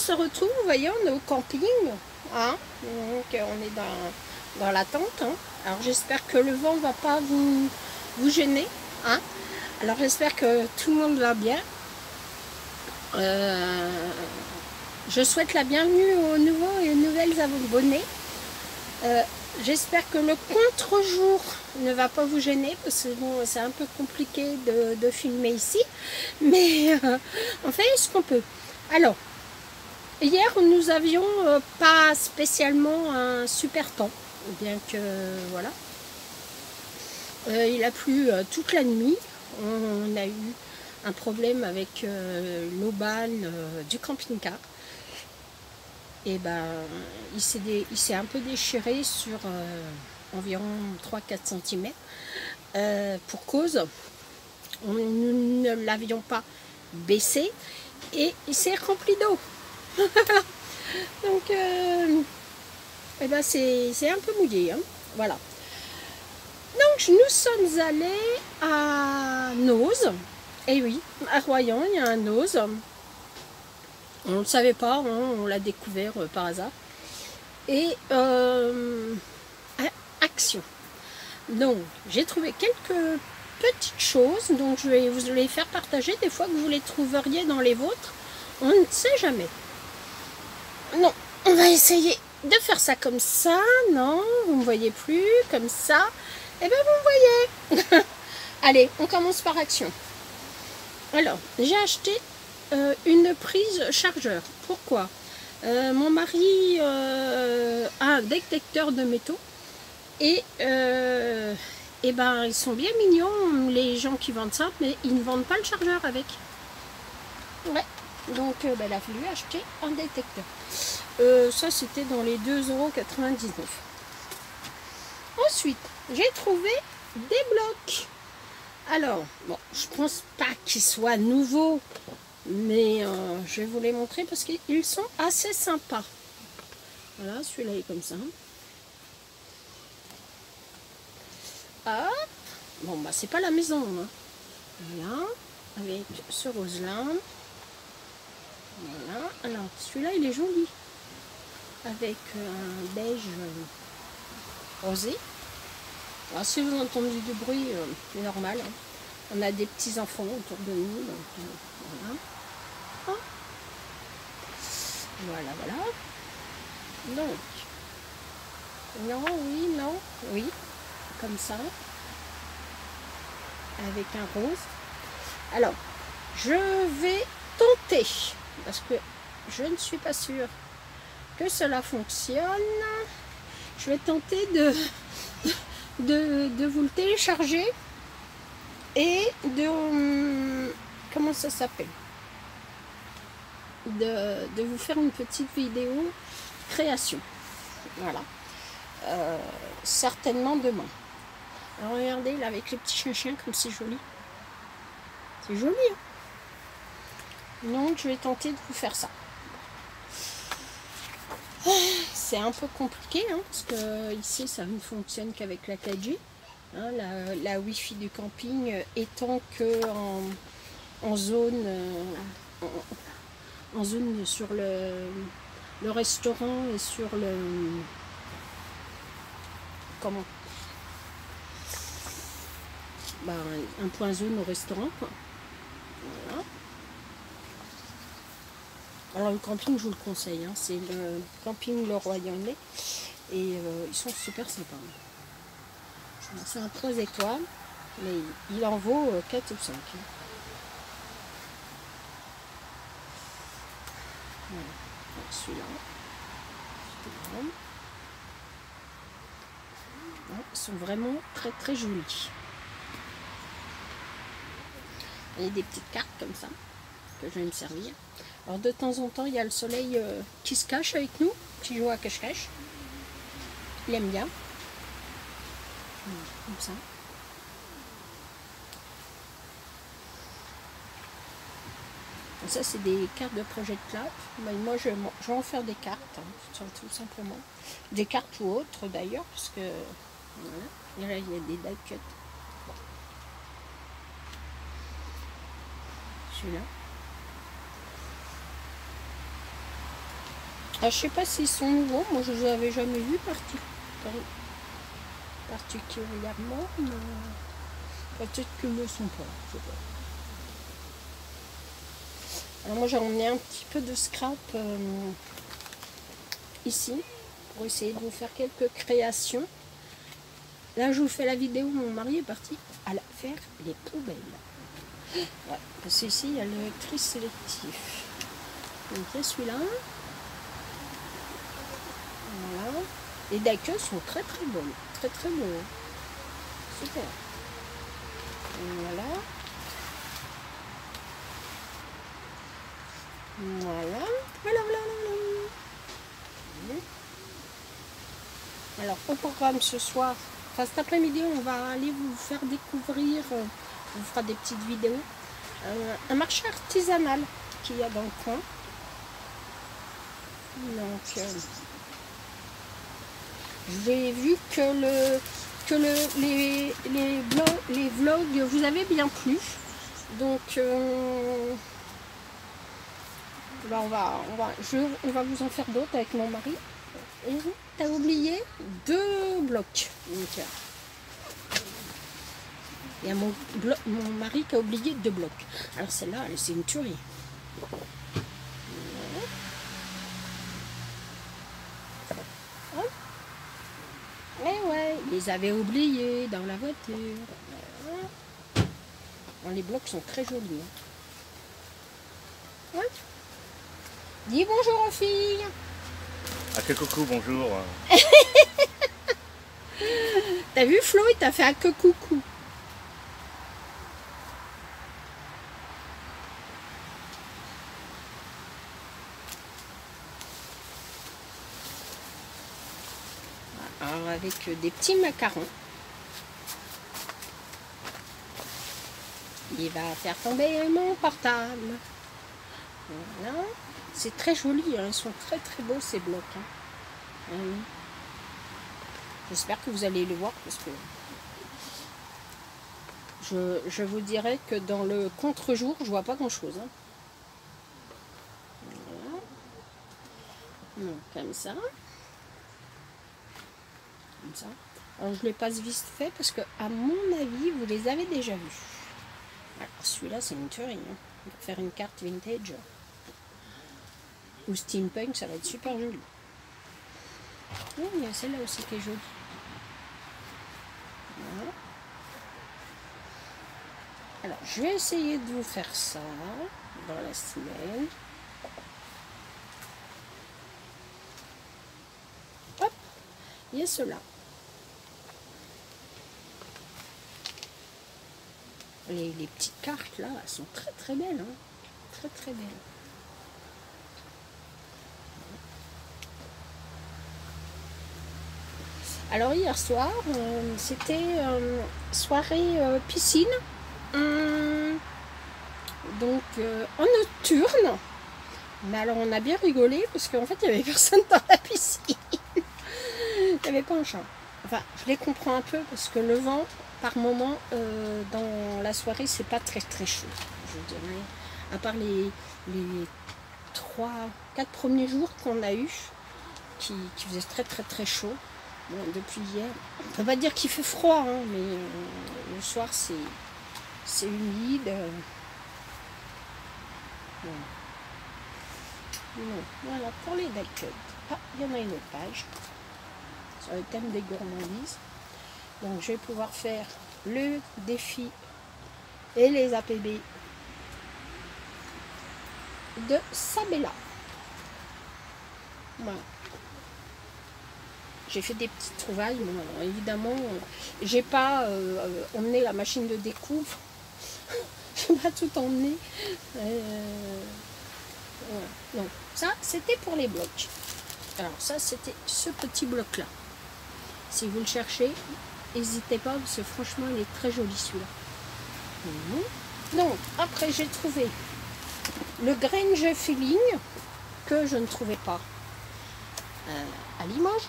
se retrouve, vous voyez, on est au camping, hein, donc on est dans la tente, hein. Alors j'espère que le vent ne va pas vous gêner, hein. Alors j'espère que tout le monde va bien. Je souhaite la bienvenue aux nouveaux et aux nouvelles abonnés. J'espère que le contre-jour ne va pas vous gêner, parce que bon, c'est un peu compliqué de filmer ici, mais on fait ce qu'on peut. Alors, hier nous avions pas spécialement un super temps, bien que voilà. Il a plu toute la nuit. On a eu un problème avec l'aubane du camping-car. Et ben, il s'est un peu déchiré sur environ 3-4 cm. Pour cause, nous ne l'avions pas baissé et il s'est rempli d'eau. Donc, et ben c'est un peu mouillé, hein. Voilà. Donc, nous sommes allés à Noz. Et oui, à Royan, il y a un Noz. On ne le savait pas, hein, on l'a découvert par hasard. Et Action. Donc, j'ai trouvé quelques petites choses, donc je vais vous les faire partager. Des fois que vous les trouveriez dans les vôtres, on ne sait jamais. Non, on va essayer de faire ça comme ça. Non, vous ne me voyez plus, comme ça. Et bien, vous me voyez. Allez, on commence par Action. Alors, j'ai acheté une prise chargeur. Pourquoi? Mon mari a un détecteur de métaux et ben ils sont bien mignons les gens qui vendent ça, mais ils ne vendent pas le chargeur avec. Ouais, donc ben, il a fallu acheter un détecteur. Ça c'était dans les 2,99 €. Ensuite, j'ai trouvé des blocs. Alors, bon, je pense pas qu'ils soient nouveaux, mais je vais vous les montrer parce qu'ils sont assez sympas. Voilà, celui-là est comme ça. Hop. Bon, bah c'est pas la maison, hein. Voilà, avec ce rose-là. Voilà, alors celui-là il est joli. Avec un beige rosé. Alors si vous entendez du bruit, c'est normal, hein. On a des petits enfants autour de nous, donc voilà. Ah. Voilà, voilà. Donc, non, oui, non, oui, comme ça, avec un rose. Alors, je vais tenter, parce que je ne suis pas sûre que cela fonctionne. Je vais tenter de vous le télécharger et de comment ça s'appelle, de vous faire une petite vidéo création. Voilà, certainement demain. Alors regardez là avec les petits chiens comme c'est joli, c'est joli, hein. Donc je vais tenter de vous faire ça. C'est un peu compliqué, hein, parce que ici ça ne fonctionne qu'avec la 4G, hein, la Wi-Fi du camping étant que en zone en zone sur le restaurant et sur le comment, ben, un point zone au restaurant, quoi. Voilà. Alors le camping je vous le conseille, hein, c'est le camping Le Royaume et ils sont super sympas. C'est un 3 étoiles, mais il en vaut 4 ou 5. Voilà. Celui-là. Ils sont vraiment très très jolis. Il y a des petites cartes comme ça que je vais me servir. Alors de temps en temps il y a le soleil qui se cache avec nous, qui joue à cache-cache. Il aime bien. Comme ça. Donc ça c'est des cartes de projet de clap. Ben, moi je vais en faire des cartes, hein, tout simplement. Des cartes ou autres d'ailleurs, parce que voilà. Et là il y a des die cuts. Celui-là. Ah, je sais pas s'ils sont nouveaux, moi je les avais jamais vus particulièrement, mais peut-être qu'ils ne le sont pas, je sais pas. Alors moi j'ai emmené un petit peu de scrap ici pour essayer de vous faire quelques créations. Là je vous fais la vidéo où mon mari est parti à faire les poubelles. Ouais, parce qu'ici il y a le tri sélectif. Donc il y a celui-là. Voilà. Les d'accueil sont très très bonnes. Très très beaux. Super. Voilà. Voilà. Voilà, voilà, voilà. Alors au programme ce soir, enfin cet après-midi, on va aller vous faire découvrir, on vous fera des petites vidéos, un marché artisanal qu'il y a dans le coin. Donc j'ai vu que les vlogs vous avaient bien plu. Donc bah, on va vous en faire d'autres avec mon mari. Et t'as oublié 2 blocs. Donc, il y a mon mari qui a oublié 2 blocs. Alors celle-là, c'est une tuerie. Eh ouais, ils les avaient oubliés dans la voiture. Bon, les blocs sont très jolis. Hein. Ouais. Dis bonjour aux filles. Ah que coucou, bonjour. T'as vu Flo, il t'a fait un que coucou. Alors avec des petits macarons. Il va faire tomber mon portable. Voilà. C'est très joli, hein. Ils sont très très beaux ces blocs. Hein. J'espère que vous allez les voir parce que je vous dirais que dans le contre-jour, je vois pas grand chose. Hein. Voilà. Donc, comme ça. Comme ça. Alors je les passe vite fait parce que à mon avis, vous les avez déjà vus. Alors celui-là, c'est une tuerie. Hein. On va faire une carte vintage. Ou steampunk, ça va être super joli. Oh, il y a celle-là aussi qui est jolie. Voilà. Alors, je vais essayer de vous faire ça dans la semaine. Hop, il y a cela. Les petites cartes là, elles sont très très belles. Hein. Très très belles. Alors hier soir, c'était soirée piscine. Donc en nocturne. Mais alors on a bien rigolé parce qu'en fait il n'y avait personne dans la piscine. Il n'y avait pas un chat. Enfin, je les comprends un peu parce que le vent, par moment, dans la soirée, c'est pas très très chaud. Je dirais, à part les 3-4 premiers jours qu'on a eu, qui faisaient très très très chaud. Bon, depuis hier, on peut pas dire qu'il fait froid, hein, mais le soir c'est humide. Voilà pour les d'accueil. Ah, il y en a une autre page sur le thème des gourmandises. Donc je vais pouvoir faire le défi et les APB de Sabella. Voilà. J'ai fait des petites trouvailles. Bon, alors, évidemment, j'ai pas emmené la machine de découpe. Je n'ai pas tout emmené. Voilà. Donc ça, c'était pour les blocs. Alors ça, c'était ce petit bloc-là. Si vous le cherchez, n'hésitez pas, parce que franchement, il est très joli celui-là. Donc, après, j'ai trouvé le Grange Feeling, que je ne trouvais pas à Limoges.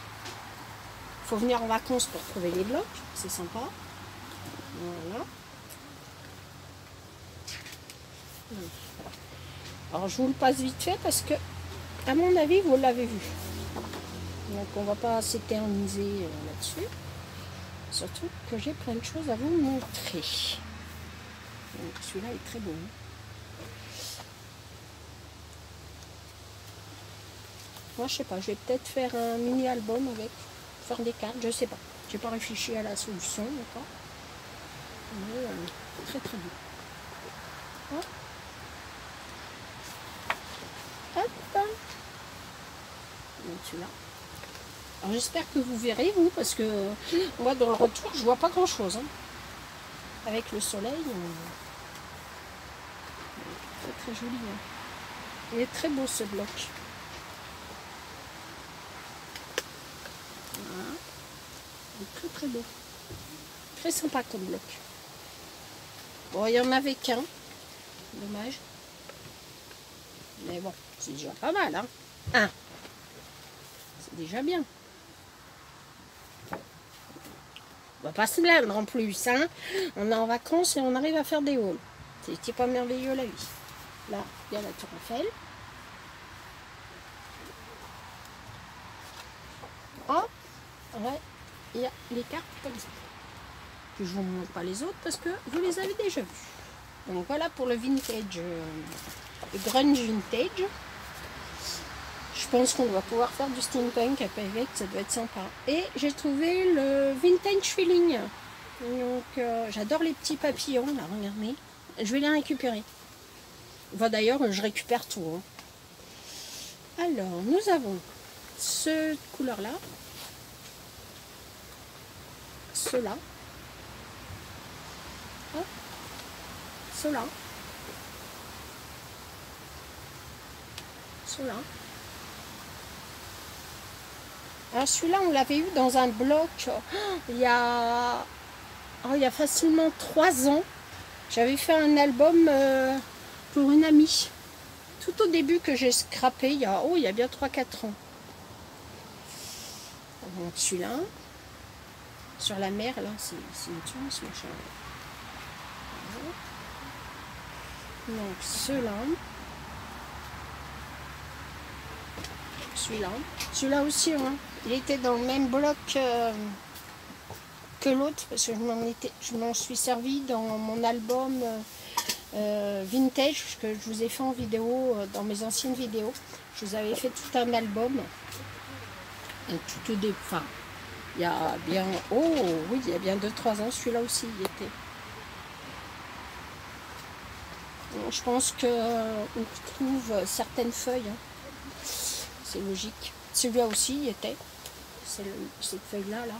Il faut venir en vacances pour trouver les blocs, c'est sympa. Voilà. Alors, je vous le passe vite fait parce que à mon avis, vous l'avez vu. Donc on va pas s'éterniser là-dessus. Surtout que j'ai plein de choses à vous montrer. Celui-là est très beau. Moi je sais pas, je vais peut-être faire un mini album avec, faire des cartes, je sais pas. J'ai pas réfléchi à la solution encore. Mais très très beau. Hop. Hop. Donc celui-là. Alors j'espère que vous verrez vous, parce que moi dans le retour je vois pas grand chose. Hein. Avec le soleil, très très joli. Hein. Il est très beau ce bloc. Voilà. Il est très très beau. Très sympa comme bloc. Bon, il n'y en avait qu'un. Dommage. Mais bon, c'est déjà pas mal. Hein. Un. C'est déjà bien. On va pas se plaindre en plus. Hein. On est en vacances et on arrive à faire des hauls. C'est pas merveilleux la vie. Là, il y a la tour Eiffel. Oh, ouais, il y a les cartes comme ça. Je ne vous montre pas les autres parce que vous les avez déjà vues. Donc voilà pour le vintage, le grunge vintage. Je pense qu'on va pouvoir faire du steampunk avec, ça doit être sympa. Et j'ai trouvé le vintage feeling. Donc j'adore les petits papillons là, regardez. Je vais les récupérer. Enfin, d'ailleurs, je récupère tout. Hein. Alors, nous avons cette couleur-là. Ceux-là. Ceux-là. Ceux-là. Alors celui-là, on l'avait eu dans un bloc il y a facilement 3 ans. J'avais fait un album pour une amie. Tout au début que j'ai scrappé, il y a bien 3-4 ans. Donc celui-là. Sur la mer, là, c'est une tuile, ce machin. Donc ceux-là. Celui-là. Celui-là aussi, hein. Il était dans le même bloc que l'autre, parce que je m'en suis servi dans mon album vintage que je vous ai fait en vidéo, dans mes anciennes vidéos. Je vous avais fait tout un album. Tout au début. Enfin, il y a bien... Oh oui, il y a bien 2-3 ans, celui-là aussi y était. Donc, je pense qu'on trouve certaines feuilles. Hein. C'est logique. Celui-là aussi y était. C'est cette feuille-là, là.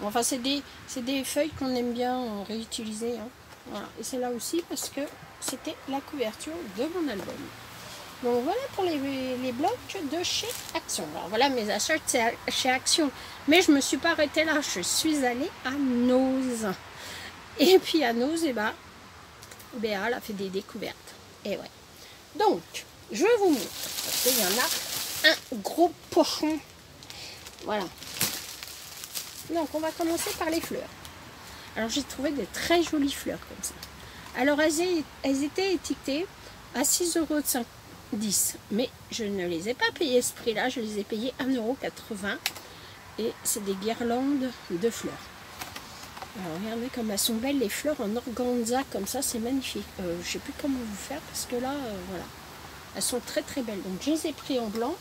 Enfin, c'est des feuilles qu'on aime bien réutiliser. Hein. Voilà. Et c'est là aussi parce que c'était la couverture de mon album. Donc voilà pour les blocs de chez Action. Alors voilà mes achats chez Action. Mais je ne me suis pas arrêtée là. Je suis allée à Noz. Et puis à Noz, Béa, elle a fait des découvertes. Et ouais. Donc, je vous montre. Parce qu'il y en a un gros pochon. Voilà. Donc on va commencer par les fleurs. Alors j'ai trouvé de très jolies fleurs comme ça. Alors elles étaient étiquetées à 6,10 €. Mais je ne les ai pas payées ce prix-là. Je les ai payées 1,80 €. Et c'est des guirlandes de fleurs. Alors regardez comme elles sont belles les fleurs en organza comme ça. C'est magnifique. Je ne sais plus comment vous faire parce que là, voilà. Elles sont très très belles. Donc je les ai pris en blanc.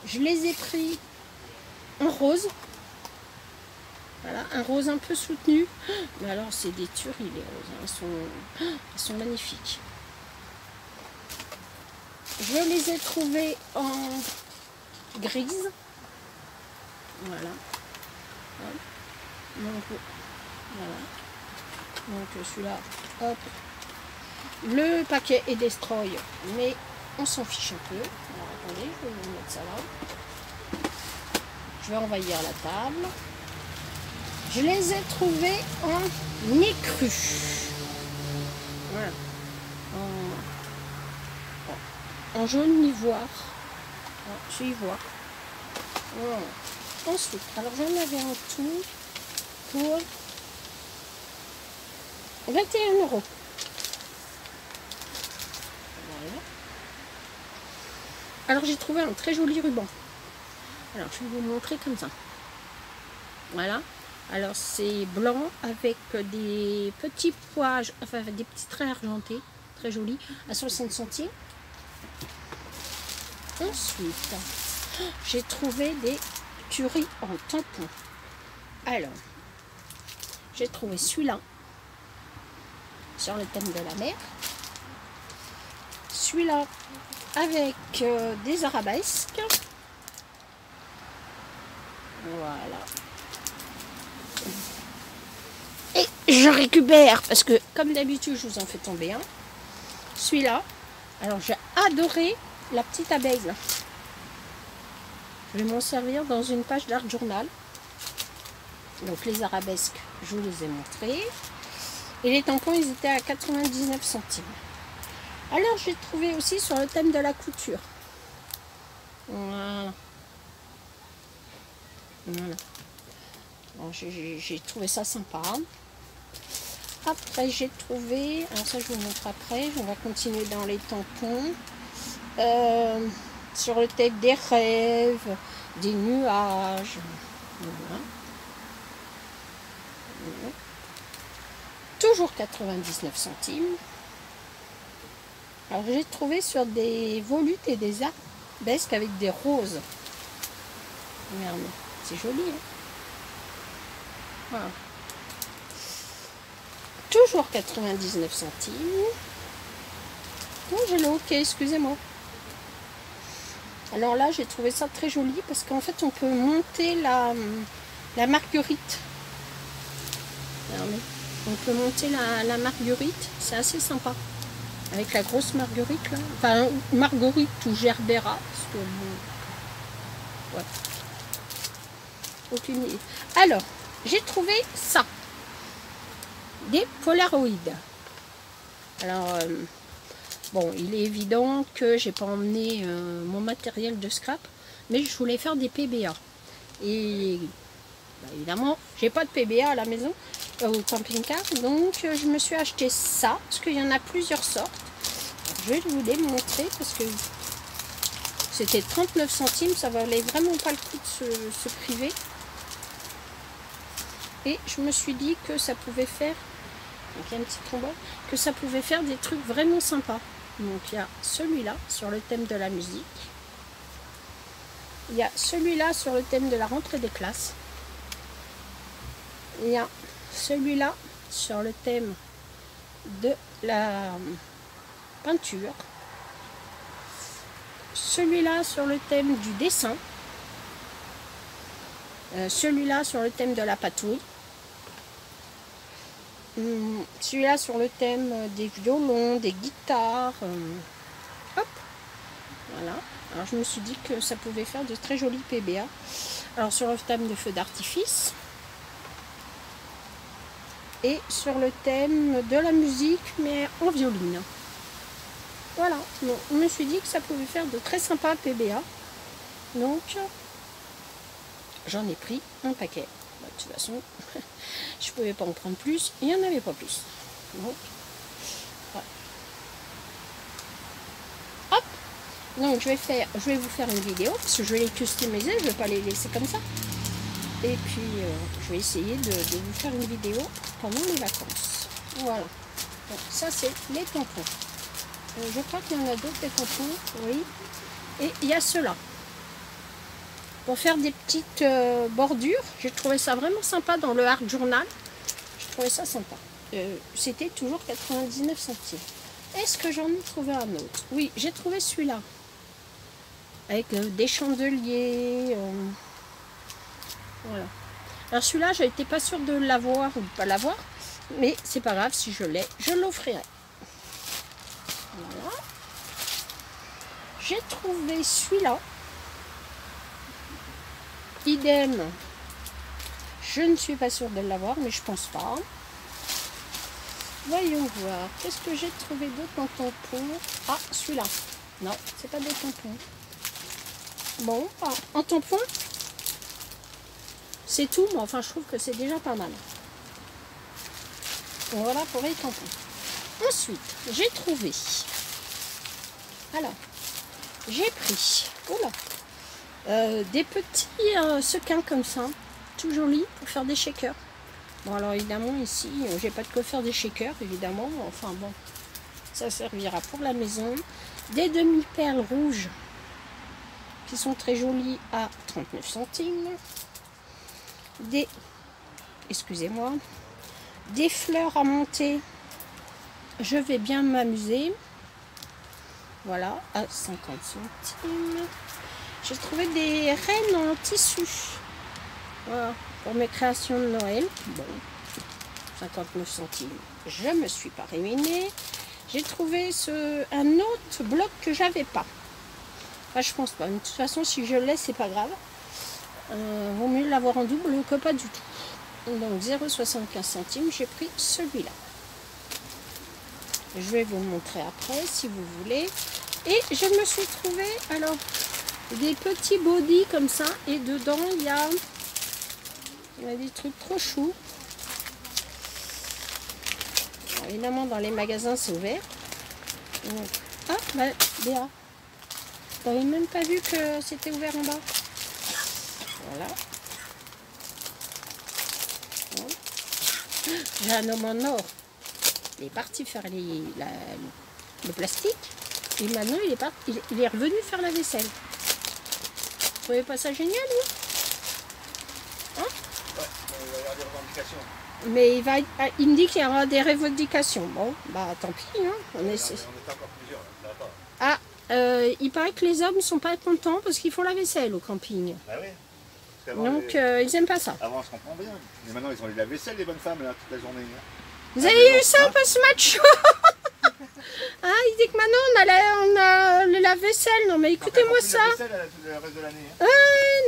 Je les ai pris en rose. Voilà, un rose un peu soutenu. Mais alors, c'est des tueries, les roses. Hein. Elles sont magnifiques. Je les ai trouvées en grise. Voilà. Donc, voilà. Donc, celui-là, hop. Le paquet est destroy, mais on s'en fiche un peu. Alors, attendez, je vais vous mettre ça là. Je vais envahir la table. Je les ai trouvés en écru. Voilà. En jaune ivoire. C'est ivoire. Voilà. Ensuite, alors j'en avais un tout pour 21 €. Voilà. Alors j'ai trouvé un très joli ruban. Alors je vais vous montrer comme ça. Voilà. Alors c'est blanc avec des petits pois, enfin des petits traits argentés, très jolis, à 60 centimes. Ensuite, j'ai trouvé des tueries en tampon. Alors, j'ai trouvé celui-là sur le thème de la mer. Celui-là avec des arabesques. Voilà. Et je récupère, parce que comme d'habitude, je vous en fais tomber un. Celui-là. Alors, j'ai adoré la petite abeille là. Je vais m'en servir dans une page d'art journal. Donc, les arabesques, je vous les ai montrés. Et les tampons, ils étaient à 99 centimes. Alors, j'ai trouvé aussi sur le thème de la couture. Voilà. Voilà. J'ai trouvé ça sympa. Après, j'ai trouvé... Alors ça, je vous montre après. On va continuer dans les tampons. Sur le thème des rêves, des nuages. Voilà. Voilà. Toujours 99 centimes. Alors, j'ai trouvé sur des volutes et des arabesques avec des roses. Regardez, c'est joli, hein? Voilà. Toujours 99 centimes. Oh, j'ai le hockey, excusez-moi. Alors là, j'ai trouvé ça très joli parce qu'en fait, on peut monter la marguerite. Regardez. On peut monter la marguerite. C'est assez sympa. Avec la grosse marguerite, là. Enfin, marguerite ou gerbera. Parce que, bon, ouais. Aucune idée. Alors, j'ai trouvé ça. Des polaroïdes. Alors, bon, il est évident que j'ai pas emmené mon matériel de scrap, mais je voulais faire des PBA. Et bah, évidemment, j'ai pas de PBA à la maison, au camping-car, donc je me suis acheté ça, parce qu'il y en a plusieurs sortes. Alors, je vais vous les montrer, parce que c'était 39 centimes, ça valait vraiment pas le coup de se priver. Et je me suis dit que ça pouvait faire, donc il y a un petit trombone, que ça pouvait faire des trucs vraiment sympas. Donc il y a celui-là sur le thème de la musique. Il y a celui-là sur le thème de la rentrée des classes. Il y a celui-là sur le thème de la peinture. Celui-là sur le thème du dessin. Celui-là sur le thème de la patouille. Celui-là sur le thème des violons, des guitares. Hop. Voilà. Alors je me suis dit que ça pouvait faire de très jolis PBA. Alors sur le thème de feux d'artifice. Et sur le thème de la musique, mais en violine. Voilà. Donc, je me suis dit que ça pouvait faire de très sympas PBA. Donc, j'en ai pris un paquet. Bah, de toute façon, je ne pouvais pas en prendre plus. Il n'y en avait pas plus. Donc, voilà. Hop. Donc, je vais vous faire une vidéo, parce que je vais les customiser. Je ne vais pas les laisser comme ça. Et puis, je vais essayer de vous faire une vidéo pendant les vacances. Voilà. Donc, ça, c'est les tampons. Je crois qu'il y en a d'autres, des tampons. Oui. Et il y a ceux-là. Pour faire des petites bordures. J'ai trouvé ça vraiment sympa dans le Art Journal. J'ai trouvé ça sympa. C'était toujours 99 centimes. Est-ce que j'en ai trouvé un autre? Oui, j'ai trouvé celui-là. Avec des chandeliers. Voilà. Alors celui-là, je n'étais pas sûre de l'avoir ou de pas l'avoir, mais c'est pas grave, si je l'ai, je l'offrirai. Voilà. J'ai trouvé celui-là. Idem. Je ne suis pas sûre de l'avoir, mais je pense pas. Voyons voir. Qu'est-ce que j'ai trouvé d'autre en tampon? Ah, celui-là. Non, c'est pas des tampons. Bon, en tampon. C'est tout, mais enfin je trouve que c'est déjà pas mal. Voilà pour les tampons. Ensuite, j'ai trouvé. Alors, j'ai pris des petits sequins comme ça, tout jolis pour faire des shakers. Bon, alors évidemment, ici, j'ai pas de quoi faire des shakers, évidemment. Enfin bon, ça servira pour la maison. Des demi-perles rouges qui sont très jolies à 39 centimes. Des, excusez-moi, des fleurs à monter. Je vais bien m'amuser. Voilà, à 50 centimes. J'ai trouvé des rennes en tissu. Voilà, pour mes créations de Noël. Bon, 59 centimes. Je me suis pas ruinée. J'ai trouvé un autre bloc que j'avais pas. Enfin, je pense pas. De toute façon, si je l'ai, c'est pas grave. Vaut mieux l'avoir en double que pas du tout. Donc 0,75 centimes, j'ai pris celui-là. Je vais vous le montrer après si vous voulez. Et je me suis trouvé alors des petits bodys comme ça. Et dedans, il y a des trucs trop choux. Alors, évidemment, dans les magasins, c'est ouvert. Donc, ah, bah, Béa, t'avais même pas vu que c'était ouvert en bas. Voilà. J'ai un homme en or. Il est parti faire le plastique. Et maintenant, il est revenu faire la vaisselle. Vous trouvez pas ça génial, vous? Hein? Ouais, il va y avoir des revendications. Mais il me dit qu'il y aura des revendications. Bon, bah tant pis. Hein. On est encore plusieurs, là, ça va pas. Ah, il paraît que les hommes ne sont pas contents parce qu'ils font la vaisselle au camping. Bah oui. Donc, ils n'aiment pas ça. Avant, on se comprend bien. Mais maintenant, ils ont eu la vaisselle, les bonnes femmes, là, toute la journée. Vous avez eu ça, un peu ce match? Ah, il dit que maintenant, on a le lave-vaisselle. Non, mais écoutez-moi ça. La vaisselle, le reste de l'année. Ah,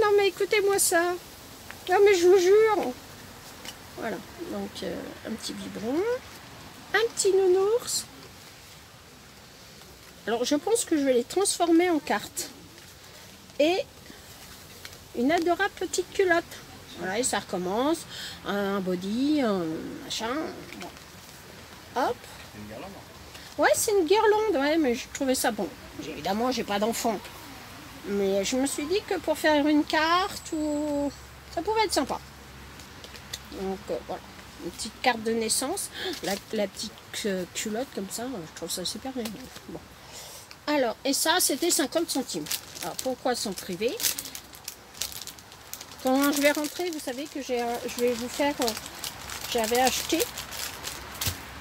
non, mais écoutez-moi ça. Non, mais je vous jure. Voilà, donc un petit biberon, un petit nounours. Alors, je pense que je vais les transformer en cartes. Et une adorable petite culotte. Voilà, et ça recommence. Un body, un machin. Bon. Hop. C'est une guirlande. Ouais, c'est une guirlande, ouais, mais je trouvais ça bon. Évidemment, j'ai pas d'enfant. Mais je me suis dit que pour faire une carte, ça pouvait être sympa. Donc voilà, une petite carte de naissance. La petite culotte comme ça, je trouve ça super bien. Bon. Alors, et ça, c'était 50 centimes. Alors, pourquoi s'en priver? Quand je vais rentrer, vous savez que je vais vous faire... j'avais acheté...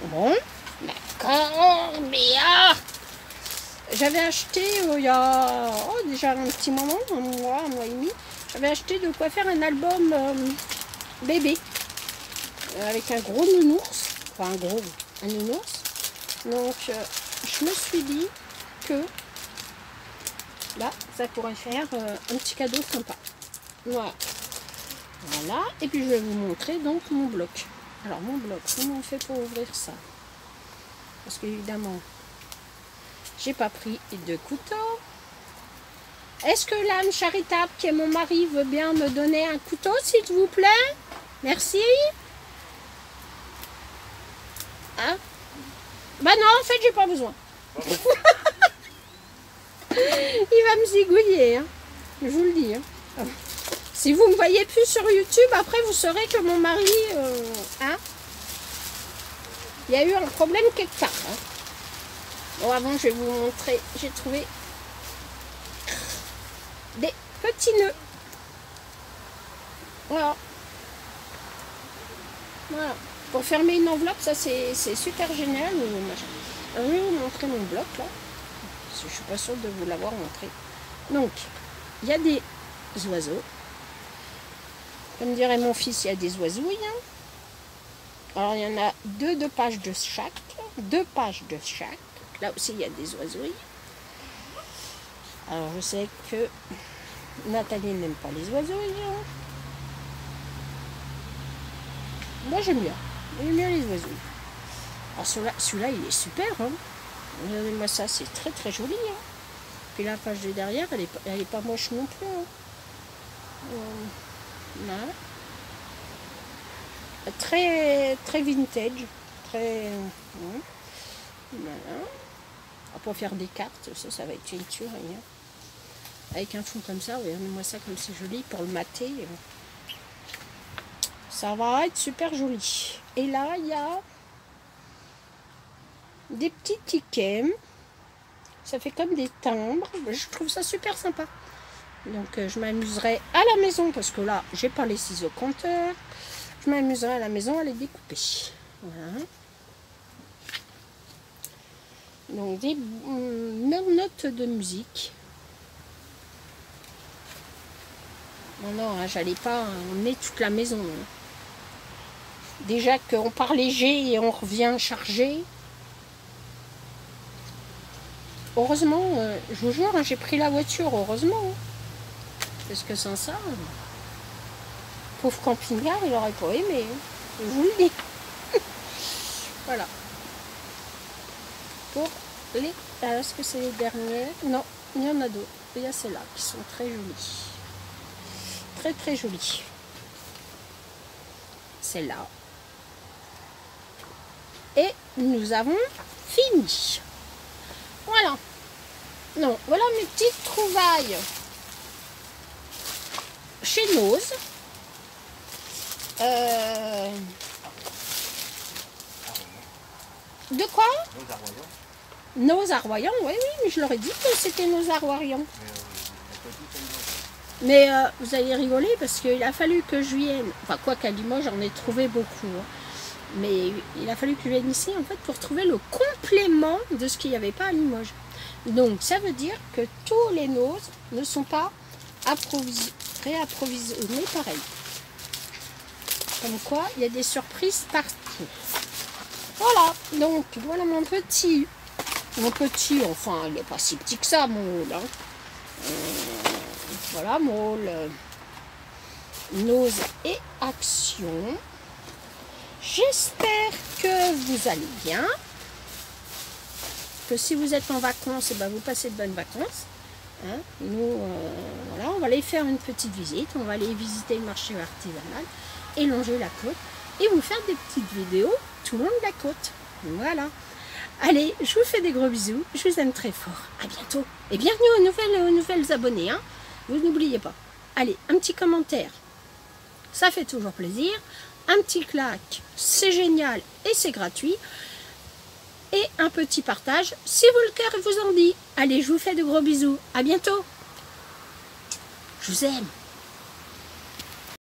Bon, d'accord, mais j'avais acheté il y a déjà un petit moment, un mois et demi, j'avais acheté de quoi faire un album bébé. Avec un gros nounours, enfin un nounours. Donc, je me suis dit que là, ça pourrait faire un petit cadeau sympa. Voilà. Voilà. Et puis, je vais vous montrer donc mon bloc. Alors, mon bloc, comment on fait pour ouvrir ça? Parce qu'évidemment, j'ai pas pris de couteau. Est-ce que l'âme charitable qui est mon mari veut bien me donner un couteau, s'il vous plaît? Merci. Hein? Bah non, en fait, j'ai pas besoin. Il va me zigouiller, hein. Je vous le dis. Hein. Si vous me voyez plus sur YouTube, après vous saurez que mon mari, hein, il y a eu un problème quelque part. Hein. Bon, avant, je vais vous montrer. J'ai trouvé des petits nœuds. Voilà. Voilà. Pour fermer une enveloppe, ça c'est super génial. Alors, je vais vous montrer mon bloc là. Parce que je suis pas sûre de vous l'avoir montré. Donc, il y a des oiseaux. Comme dirait mon fils, il y a des oiseouilles. Hein. Alors, il y en a deux pages de chaque. 2 pages de chaque. Là aussi, il y a des oiseauilles. Alors, je sais que Nathalie n'aime pas les oiseauilles. Hein. Moi, j'aime bien. J'aime bien les oiseaux. Alors celui-là, il est super. Hein. Regardez-moi ça, c'est très très joli. Hein. Puis la page de derrière, elle est pas moche non plus. Hein. Là. Très très vintage. très... Voilà. On va pas faire des cartes, ça va être une tuerie. Hein. Avec un fond comme ça, regardez-moi ça comme c'est joli pour le mater. Ça va être super joli. Et là, il y a des petits tickets. Ça fait comme des timbres. Je trouve ça super sympa. Donc je m'amuserai à la maison parce que là, j'ai pas les ciseaux compteurs. Je m'amuserai à la maison à les découper. Voilà. Donc des notes de musique. Non, hein, j'allais pas emmener toute la maison. Hein. Déjà qu'on part léger et on revient chargé. Heureusement, je vous jure, hein, j'ai pris la voiture, heureusement. Hein. Parce que sans ça, pauvre camping-car, il n'aurait pas aimé. Hein. Je vous le dis. Voilà. Pour les... Est-ce que c'est les dernières? Non, il y en a d'autres. Il y a celles-là qui sont très jolies. Très très jolies. Celle-là. Et nous avons fini. Voilà. Non, voilà mes petites trouvailles chez Nose. De quoi? Nose Arroyant, oui, mais je leur ai dit que c'était Nose Arroyant. Mais vous allez rigoler parce qu'il a fallu que je vienne, enfin quoi qu'à Limoges j'en ai trouvé beaucoup, hein. Mais il a fallu que je vienne ici en fait pour trouver le complément de ce qu'il n'y avait pas à Limoges. Donc ça veut dire que tous les noses ne sont pas réapprovisionnés pareil. Comme quoi il y a des surprises partout. Voilà, donc voilà mon petit, enfin il n'est pas si petit que ça mon rôle. Hein. Voilà mon rôle Nose et Action. J'espère que vous allez bien. Que si vous êtes en vacances, et ben vous passez de bonnes vacances. Hein. Nous, voilà, on va aller faire une petite visite. On va aller visiter le marché artisanal et longer la côte. Et vous faire des petites vidéos tout le long de la côte. Voilà. Allez, je vous fais des gros bisous. Je vous aime très fort. À bientôt. Et bienvenue aux nouvelles abonnés. Hein. Vous n'oubliez pas. Allez, un petit commentaire. Ça fait toujours plaisir. Un petit claque, c'est génial et c'est gratuit. Et un petit partage, si vous le cœur vous en dit. Allez, je vous fais de gros bisous. À bientôt. Je vous aime.